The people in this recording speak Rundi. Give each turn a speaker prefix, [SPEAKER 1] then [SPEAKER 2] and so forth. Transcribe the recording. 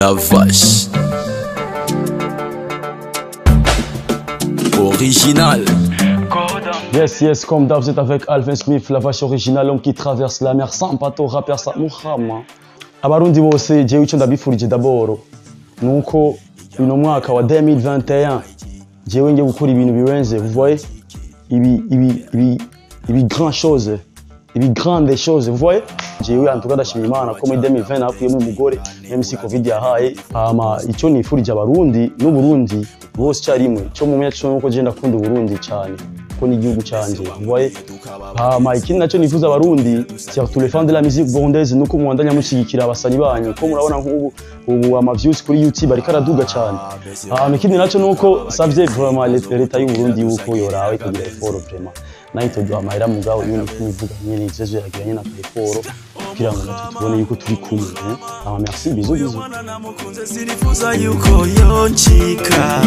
[SPEAKER 1] La vache original.
[SPEAKER 2] Yes, comme d'hab, vous êtes avec Alvin Smith, la vache originale, l'homme qui traverse la mer sans bateau, rappeur sa Muhama. Abarundi bose jewe ico ndabifurije d'abord nuko uno mwaka wa 2021 jewe ngiye gukora ibintu birenze, vous voyez, ibi grandes choses, vous voyez. Jewe en tout cas ndashimira Imana ko muri 2020 nakuyemo umugore MC Covid yahaye hama ico nifurije abarundi n'uburundi bose cyarimwe cyo mu myacu nuko je ndakunda uburundi cyane ko ni igihugu canje, vous voyez. Hama ikindi naco nifuza abarundi surtout les fans de la musique burundaise nuko mwandanya mushigikira abasani banyu ko murabona nk'ubu ama views kuri YouTube ariko araduga cyane. Hama ikindi naco nuko savye vraiment leta y'u Burundi yuko yorawe kugira effort vraiment naito do amahera mugabo nyine kuvuga nyine izezo yagiranye na teleforo kugira ngo natwe tubone yuko turi kumwe. Merci, bisous.
[SPEAKER 1] Sinifuza yuko yonchika